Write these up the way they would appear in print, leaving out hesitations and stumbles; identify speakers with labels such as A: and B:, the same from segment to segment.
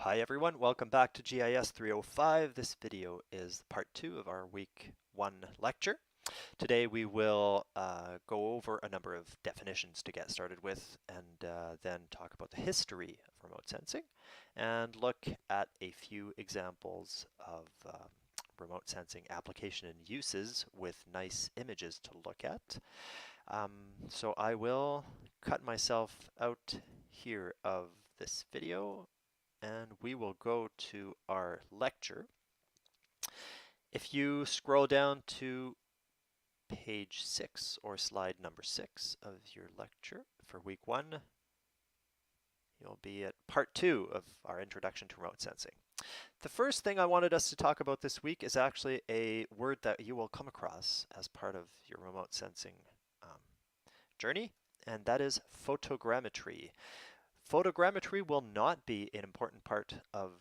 A: Hi everyone, welcome back to GIS 305. This video is part 2 of our week 1 lecture. Today we will go over a number of definitions to get started with and then talk about the history of remote sensing and look at a few examples of remote sensing application and uses with nice images to look at. So I will cut myself out here of this video and we will go to our lecture. If you scroll down to page 6 or slide number 6 of your lecture for week 1, you'll be at part 2 of our introduction to remote sensing. The first thing I wanted us to talk about this week is actually a word that you will come across as part of your remote sensing journey, and that is photogrammetry. Photogrammetry will not be an important part of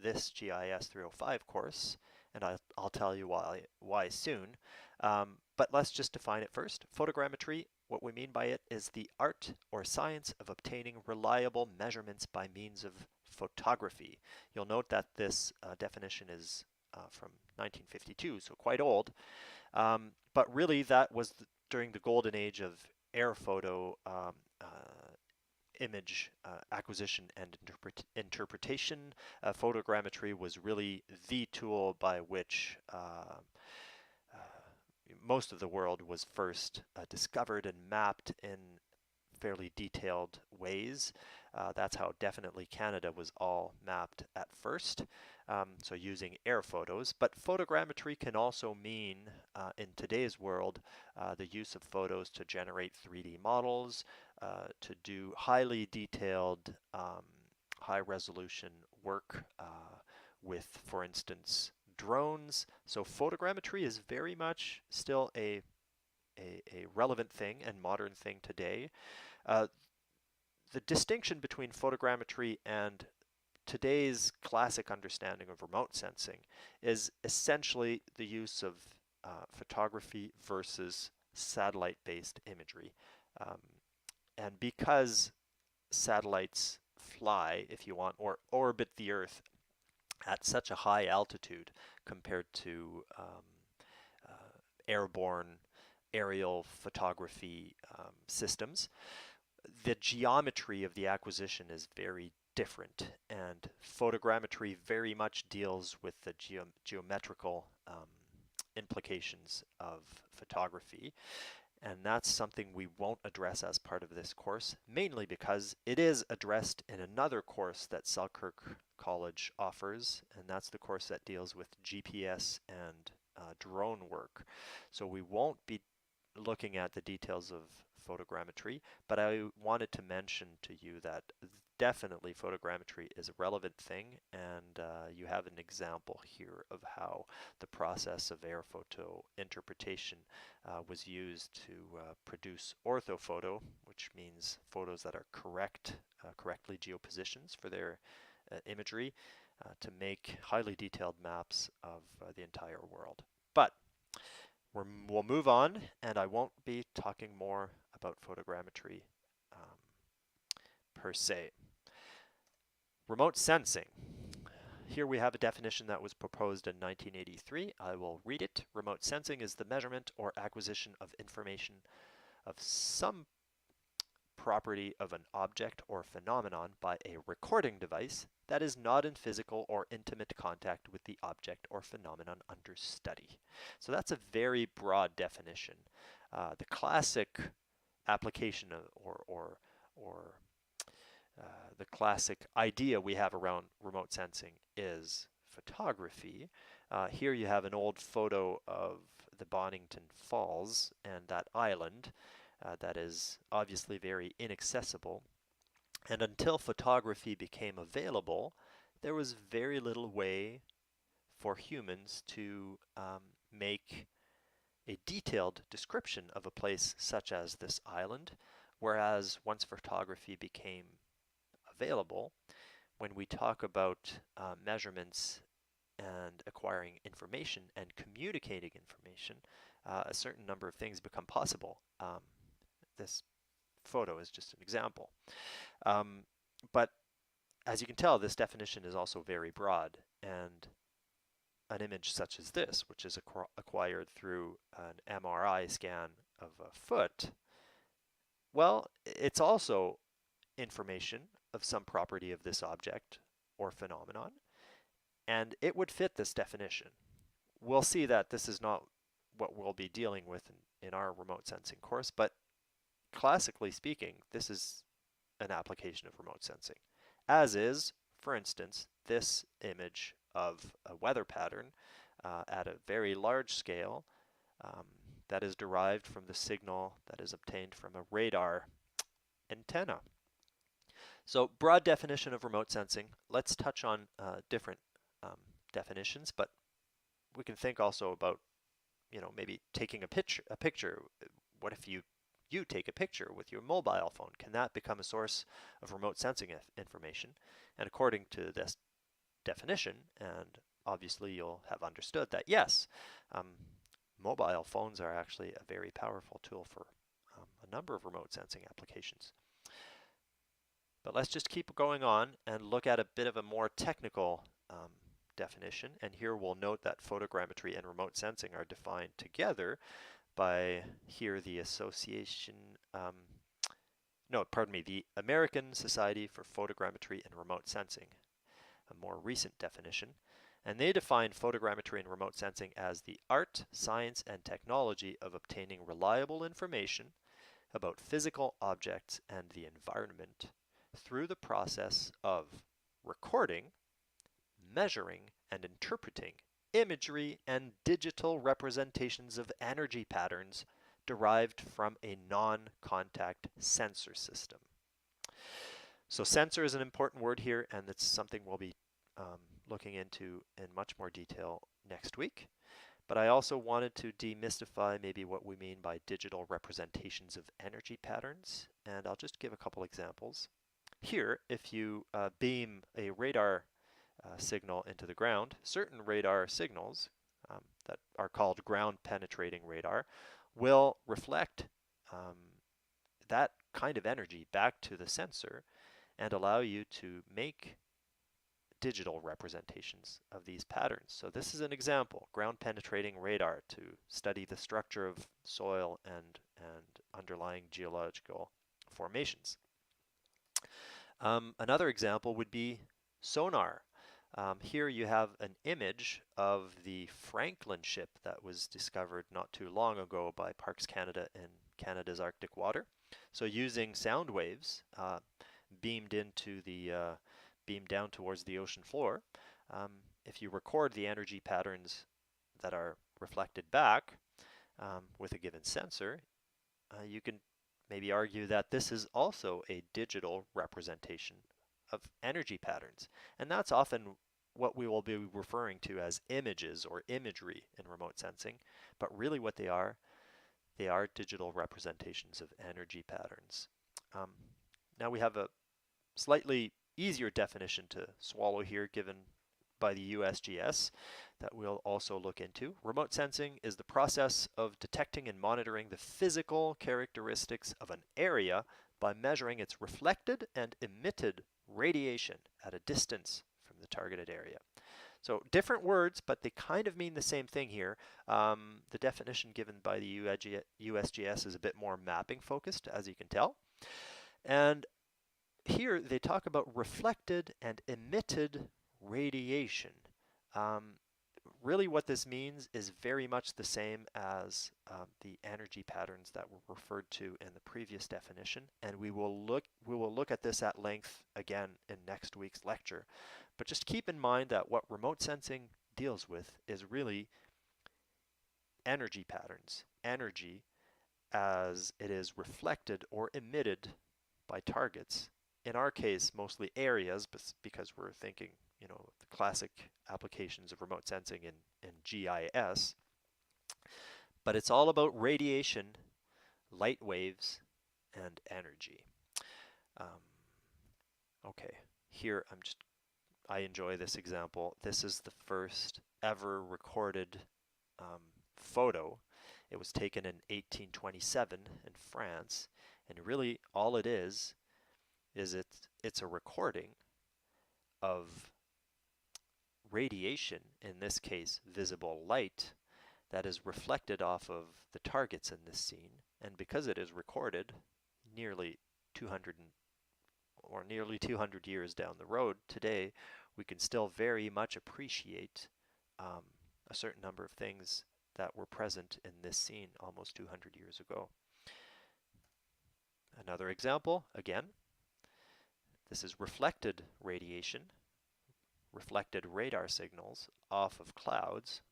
A: this GIS 305 course, and I'll tell you why soon. But let's just define it first. Photogrammetry, what we mean by it is the art or science of obtaining reliable measurements by means of photography. You'll note that this definition is from 1952, so quite old. But really that was during the golden age of air photo image acquisition and interpretation. Photogrammetry was really the tool by which most of the world was first discovered and mapped in fairly detailed ways. That's how definitely Canada was all mapped at first, so using air photos. But photogrammetry can also mean, in today's world, the use of photos to generate 3D models, to do highly detailed, high-resolution work with, for instance, drones. So photogrammetry is very much still a relevant thing and modern thing today. The distinction between photogrammetry and today's classic understanding of remote sensing is essentially the use of photography versus satellite-based imagery. And because satellites fly, if you want, or orbit the Earth at such a high altitude compared to airborne aerial photography systems, the geometry of the acquisition is very different, and photogrammetry very much deals with the geometrical implications of photography. And that's something we won't address as part of this course, mainly because it is addressed in another course that Selkirk College offers, and that's the course that deals with GPS and drone work. So we won't be looking at the details of photogrammetry, but I wanted to mention to you that definitely photogrammetry is a relevant thing, and you have an example here of how the process of air photo interpretation was used to produce orthophoto, which means photos that are correctly geopositions for their imagery, to make highly detailed maps of the entire world. But we'll move on, and I won't be talking more about photogrammetry per se. Remote sensing. Here we have a definition that was proposed in 1983. I will read it. Remote sensing is the measurement or acquisition of information of some property of an object or phenomenon by a recording device that is not in physical or intimate contact with the object or phenomenon under study. So that's a very broad definition. The classic application or the classic idea we have around remote sensing is photography. Here you have an old photo of the Bonington Falls and that island that is obviously very inaccessible. And until photography became available, there was very little way for humans to make a detailed description of a place such as this island, whereas once photography became available, when we talk about measurements and acquiring information and communicating information, a certain number of things become possible. This photo is just an example. But as you can tell, this definition is also very broad, and an image such as this, which is acquired through an MRI scan of a foot, well, it's also information of some property of this object or phenomenon, and it would fit this definition. We'll see that this is not what we'll be dealing with in our remote sensing course, but classically speaking, this is an application of remote sensing, as is, for instance, this image of a weather pattern at a very large scale um, that is derived from the signal that is obtained from a radar antenna. So broad definition of remote sensing. Let's touch on different definitions, but we can think also about, maybe taking a picture. What if you take a picture with your mobile phone? Can that become a source of remote sensing information? And according to this definition, and obviously you'll have understood that yes, mobile phones are actually a very powerful tool for a number of remote sensing applications. But let's just keep going on and look at a bit of a more technical definition. And here we'll note that photogrammetry and remote sensing are defined together by here the association, the American Society for Photogrammetry and Remote Sensing, a more recent definition. And they define photogrammetry and remote sensing as the art, science, and technology of obtaining reliable information about physical objects and the environment through the process of recording, measuring, and interpreting imagery and digital representations of energy patterns derived from a non-contact sensor system. So sensor is an important word here, and it's something we'll be looking into in much more detail next week. But I also wanted to demystify maybe what we mean by digital representations of energy patterns, and I'll just give a couple examples. Here, if you beam a radar signal into the ground, certain radar signals that are called ground penetrating radar will reflect that kind of energy back to the sensor and allow you to make digital representations of these patterns. So this is an example, ground penetrating radar to study the structure of soil and underlying geological formations. Another example would be sonar. Here you have an image of the Franklin ship that was discovered not too long ago by Parks Canada in Canada's Arctic water. So using sound waves beamed down towards the ocean floor, if you record the energy patterns that are reflected back with a given sensor, you can maybe argue that this is also a digital representation of energy patterns. And that's often what we will be referring to as images or imagery in remote sensing. But really what they are digital representations of energy patterns. Now we have a slightly easier definition to swallow here given by the USGS that we'll also look into. Remote sensing is the process of detecting and monitoring the physical characteristics of an area by measuring its reflected and emitted radiation at a distance from the targeted area. So different words, but they kind of mean the same thing here. The definition given by the USGS is a bit more mapping focused, as you can tell. And here they talk about reflected and emitted radiation. Really what this means is very much the same as the energy patterns that were referred to in the previous definition, and we will look at this at length again in next week's lecture. But just keep in mind that what remote sensing deals with is really energy patterns, energy as it is reflected or emitted by targets. In our case, mostly areas, because we're thinking, the classic applications of remote sensing in GIS. But it's all about radiation, light waves, and energy. Okay, here I enjoy this example. This is the first ever recorded photo. It was taken in 1827 in France, and really all it is it's a recording of radiation, in this case visible light, that is reflected off of the targets in this scene. And because it is recorded nearly 200 years down the road today, we can still very much appreciate a certain number of things that were present in this scene almost 200 years ago. Another example, again, this is reflected radiation, reflected radar signals off of clouds,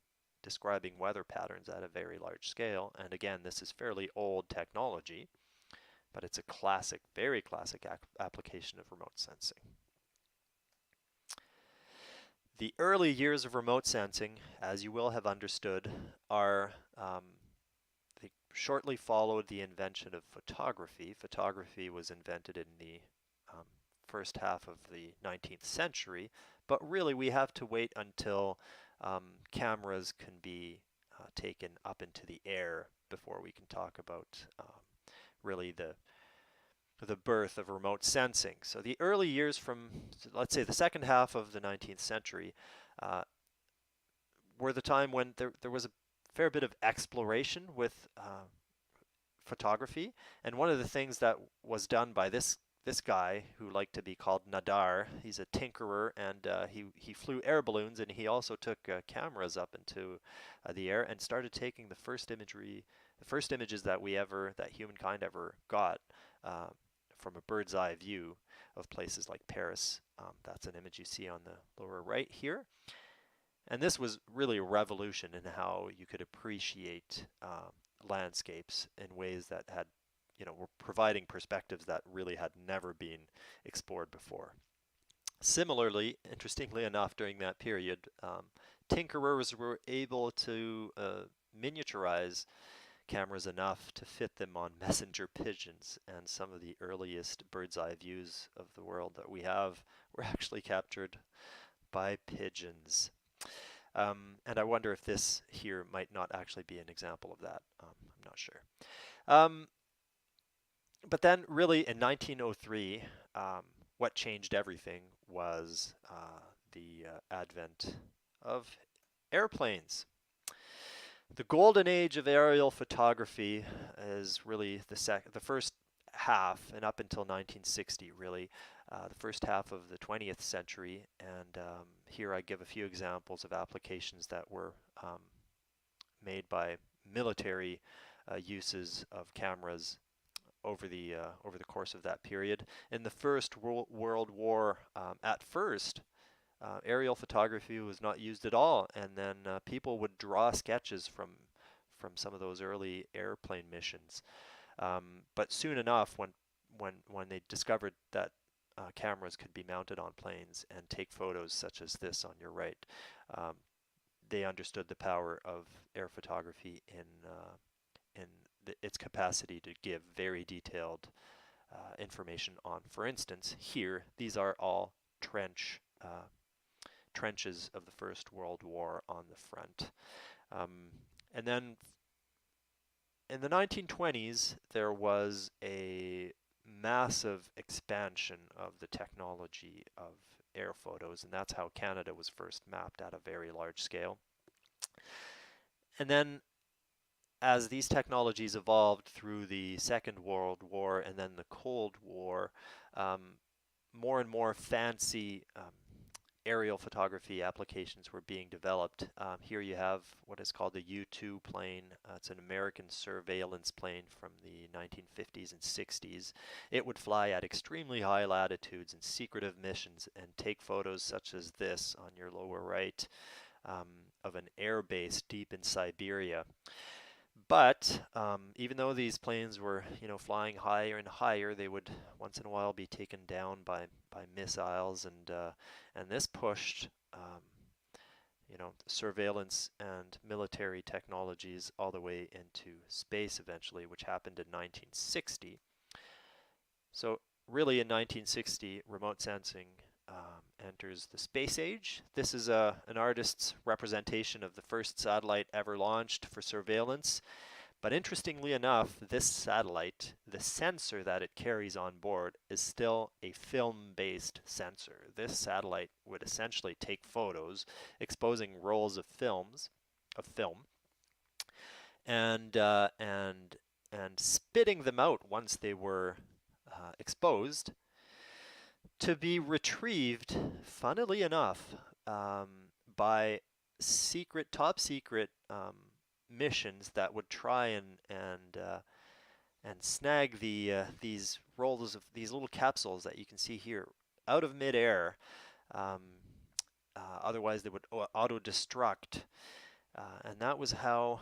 A: describing weather patterns at a very large scale. And again, this is fairly old technology, but it's a classic, very classic application of remote sensing. The early years of remote sensing, as you will have understood, are they shortly followed the invention of photography. Photography was invented in the first half of the 19th century, but really we have to wait until cameras can be taken up into the air before we can talk about really the birth of remote sensing. So the early years from, let's say, the second half of the 19th century were the time when there was a fair bit of exploration with photography. And one of the things that was done by this guy, who liked to be called Nadar, he's a tinkerer, and he flew air balloons, and he also took cameras up into the air and started taking the first images that humankind ever got from a bird's eye view of places like Paris. That's an image you see on the lower right here. And this was really a revolution in how you could appreciate landscapes in ways that had, were providing perspectives that really had never been explored before. Similarly, interestingly enough, during that period, tinkerers were able to miniaturize cameras enough to fit them on messenger pigeons, and some of the earliest bird's eye views of the world that we have were actually captured by pigeons. And I wonder if this here might not actually be an example of that. I'm not sure. But then really in 1903, what changed everything was the advent of airplanes. The golden age of aerial photography is really the first half, and up until 1960 really, the first half of the 20th century. And here I give a few examples of applications that were made by military uses of cameras over the course of that period. In the First World War, at first, aerial photography was not used at all, and then people would draw sketches from some of those early airplane missions. But soon enough, when they discovered that cameras could be mounted on planes and take photos such as this on your right, they understood the power of air photography in its capacity to give very detailed information on, for instance, here, these are all trenches of the First World War on the front. And then in the 1920s, there was a massive expansion of the technology of air photos, and that's how Canada was first mapped at a very large scale. And then as these technologies evolved through the Second World War and then the Cold War, more and more fancy aerial photography applications were being developed. Here you have what is called the U-2 plane. It's an American surveillance plane from the 1950s and 60s. It would fly at extremely high latitudes in secretive missions and take photos such as this on your lower right of an air base deep in Siberia. But even though these planes were, flying higher and higher, they would once in a while be taken down by missiles, and this pushed, surveillance and military technologies all the way into space eventually, which happened in 1960. So really, in 1960, remote sensing enters the space age. This is an artist's representation of the first satellite ever launched for surveillance. But interestingly enough, this satellite, the sensor that it carries on board is still a film-based sensor. This satellite would essentially take photos exposing rolls of film, and spitting them out once they were exposed to be retrieved, funnily enough, by top secret missions that would try and snag these rolls of these little capsules that you can see here out of midair. Um, Otherwise, they would auto-destruct, and that was how,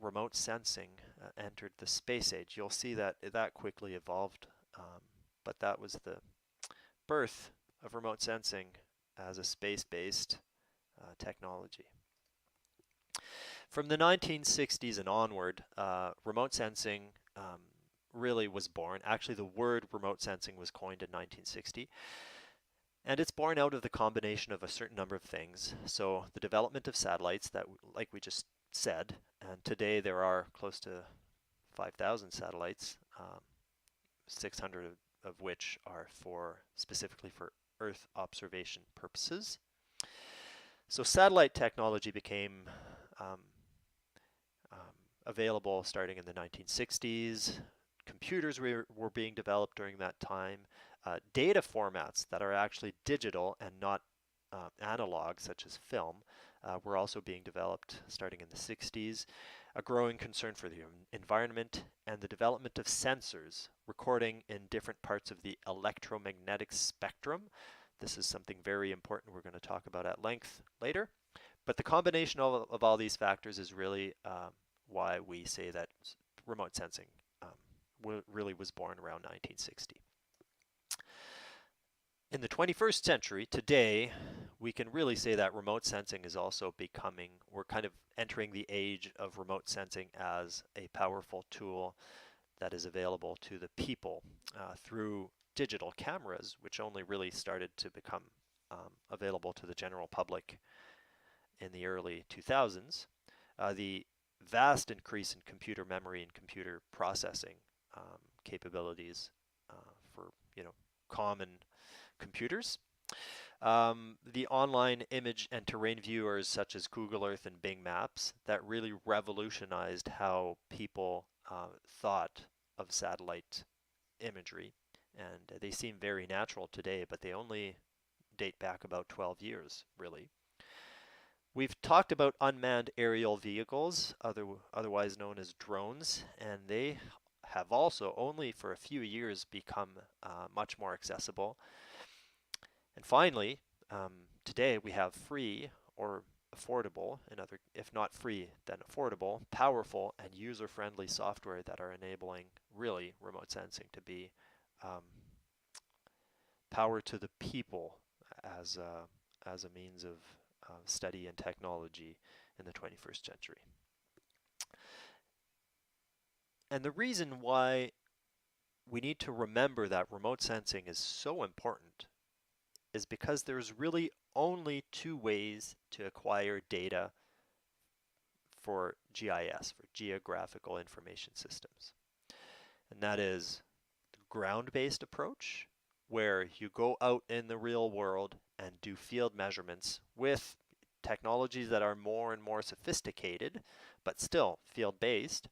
A: remote sensing entered the space age. You'll see that that quickly evolved, but that was the birth of remote sensing as a space-based technology. From the 1960s and onward, remote sensing really was born. Actually, the word remote sensing was coined in 1960. And it's born out of the combination of a certain number of things. So the development of satellites that, like we just said, and today there are close to 5,000 satellites, 600 of which are specifically for Earth observation purposes. So satellite technology became available starting in the 1960s. Computers were being developed during that time. Data formats that are actually digital and not analog, such as film, were also being developed starting in the 60s. A growing concern for the environment and the development of sensors recording in different parts of the electromagnetic spectrum. This is something very important we're going to talk about at length later. But the combination of all these factors is really why we say that remote sensing really was born around 1960. In the 21st century, today, we can really say that remote sensing is also we're kind of entering the age of remote sensing as a powerful tool that is available to the people through digital cameras, which only really started to become available to the general public in the early 2000s. The vast increase in computer memory and computer processing capabilities for common computers. The online image and terrain viewers such as Google Earth and Bing Maps that really revolutionized how people thought of satellite imagery, and they seem very natural today, but they only date back about 12 years, really. We've talked about unmanned aerial vehicles, otherwise known as drones, and they have also only for a few years become much more accessible. And finally, today we have free or affordable, if not free, then affordable, powerful, and user-friendly software that are enabling really remote sensing to be power to the people as a means of study and technology in the 21st century. And the reason why we need to remember that remote sensing is so important is because there's really only two ways to acquire data for GIS, for Geographical Information Systems. And that is the ground-based approach, where you go out in the real world and do field measurements with technologies that are more and more sophisticated, but still field-based.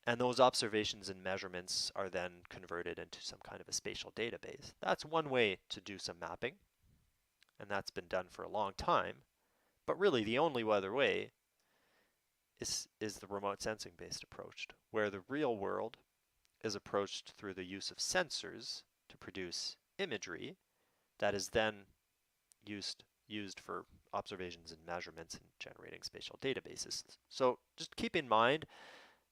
A: And those observations and measurements are then converted into some kind of a spatial database. That's one way to do some mapping, and that's been done for a long time. But really, the only other way is the remote sensing-based approach, where the real world is approached through the use of sensors to produce imagery that is then used for observations and measurements and generating spatial databases. So just keep in mind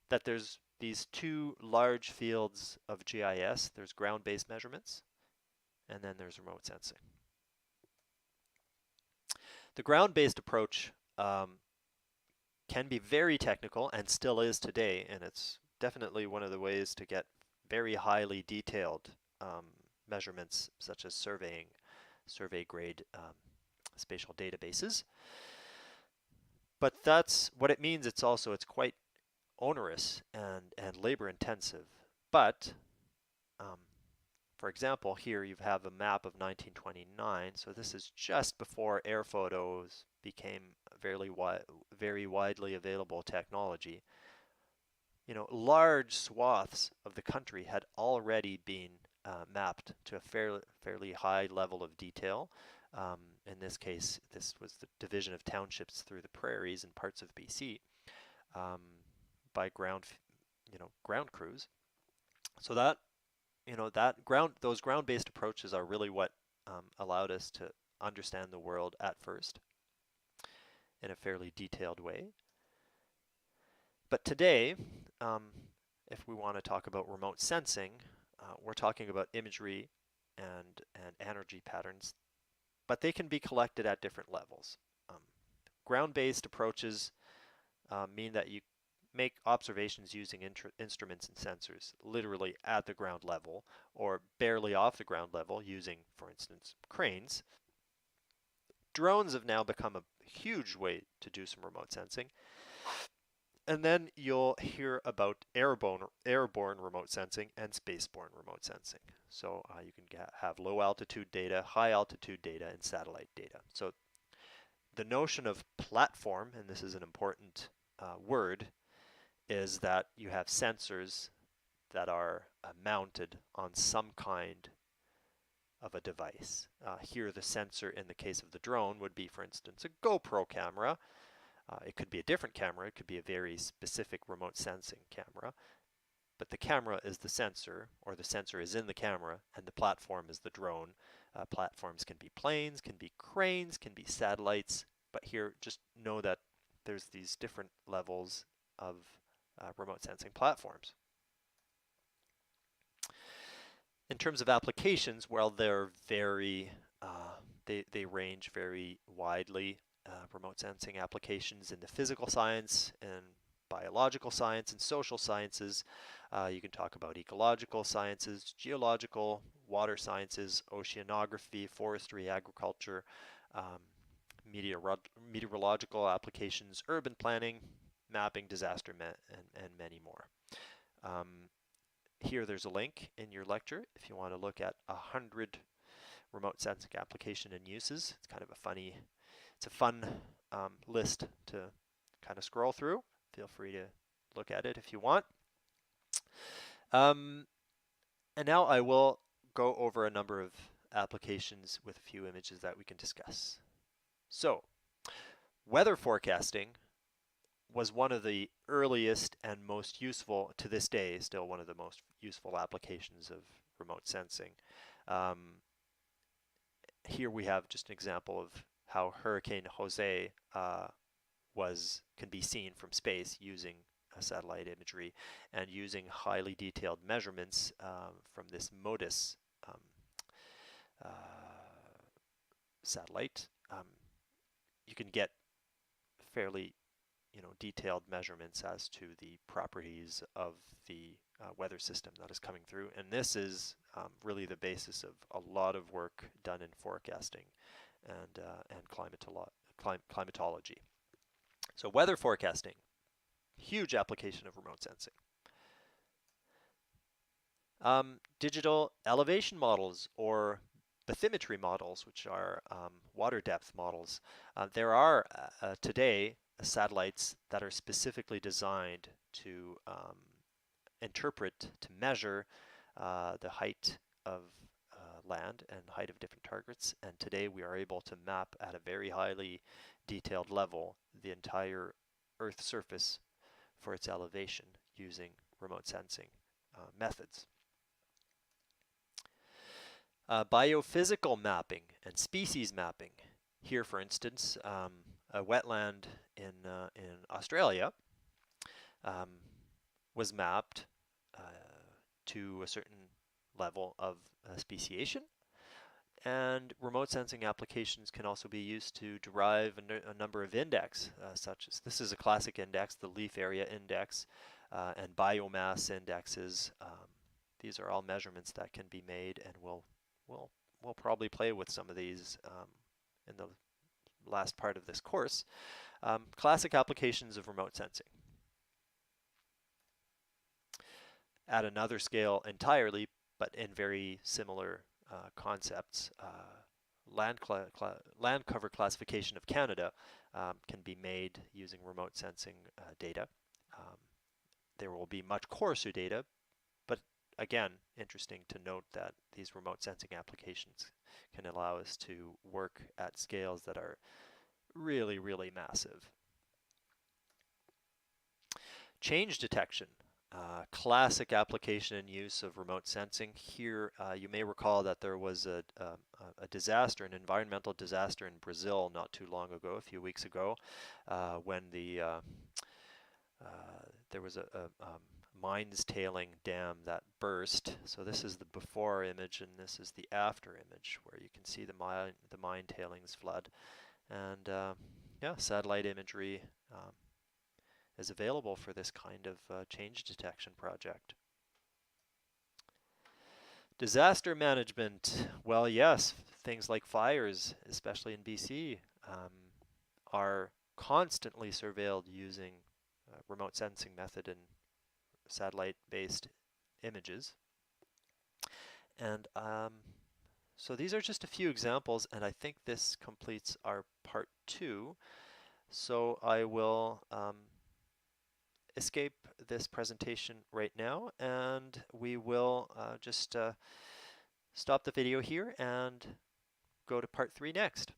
A: that there's these two large fields of GIS. There's ground-based measurements, and then there's remote sensing. The ground-based approach can be very technical and still is today, and it's definitely one of the ways to get very highly detailed measurements such as survey grade spatial databases. But that's what it means. It's quite onerous and labor intensive. But for example, here you have a map of 1929. So this is just before air photos became very widely available technology. You know, large swaths of the country had already been mapped to a fairly high level of detail. In this case, this was the division of townships through the prairies and parts of BC um, by ground crews. So that those ground-based approaches are really what allowed us to understand the world at first in a fairly detailed way. But today, if we want to talk about remote sensing, we're talking about imagery and energy patterns, but they can be collected at different levels. Ground-based approaches mean that you make observations using instruments and sensors literally at the ground level or barely off the ground level using, for instance, cranes. Drones have now become a huge way to do some remote sensing. And then you'll hear about airborne remote sensing and spaceborne remote sensing. So you can have low altitude data, high altitude data, and satellite data. So the notion of platform, and this is an important word, is that you have sensors that are mounted on some kind of a device. Here the sensor in the case of the drone would be, for instance, a GoPro camera. It could be a different camera, it could be a very specific remote sensing camera, but the camera is the sensor, or the sensor is in the camera, and the platform is the drone. Platforms can be planes, can be cranes, can be satellites, but here just know that there's these different levels of remote sensing platforms. In terms of applications, well, they're they range very widely. Remote sensing applications in the physical science and biological science and social sciences. You can talk about ecological sciences, geological, water sciences, oceanography, forestry, agriculture, meteorological applications, urban planning, mapping, disaster and many more. Here there's a link in your lecture if you want to look at 100 remote sensing application and uses. It's kind of it's a fun list to kind of scroll through. Feel free to look at it if you want. And now I will go over a number of applications with a few images that we can discuss. So, weather forecasting was one of the earliest and most useful, to this day, still one of the most useful applications of remote sensing. Here we have just an example of how Hurricane Jose can be seen from space using satellite imagery and using highly detailed measurements from this MODIS satellite. You can get fairly detailed measurements as to the properties of the weather system that is coming through, and this is really the basis of a lot of work done in forecasting and climatology. So weather forecasting, huge application of remote sensing. Digital elevation models or bathymetry models, which are water depth models. There are today satellites that are specifically designed to interpret, to measure the height of land and height of different targets. And today we are able to map at a very highly detailed level the entire Earth's surface for its elevation using remote sensing methods. Biophysical mapping and species mapping. Here, for instance, a wetland in Australia was mapped to a certain level of speciation, and remote sensing applications can also be used to derive a number of index, such as this is a classic index, the leaf area index, and biomass indexes. These are all measurements that can be made, and we'll probably play with some of these in the last part of this course. Classic applications of remote sensing. at another scale entirely, but in very similar concepts. Land cover classification of Canada can be made using remote sensing data. Um, there will be much coarser data, but again, interesting to note that these remote sensing applications can allow us to work at scales that are really, really massive. Change detection. Classic application and use of remote sensing. Here, you may recall that there was a disaster, an environmental disaster in Brazil not too long ago, a few weeks ago, when there was a mines tailing dam that burst. So this is the before image, and this is the after image, where you can see the mine tailings flood. And yeah, satellite imagery is available for this kind of change detection project. Disaster management. Well, yes, things like fires, especially in BC, are constantly surveilled using remote sensing method and satellite-based images. And so these are just a few examples, and I think this completes our part 2. So I will escape this presentation right now, and we will just stop the video here and go to part 3 next.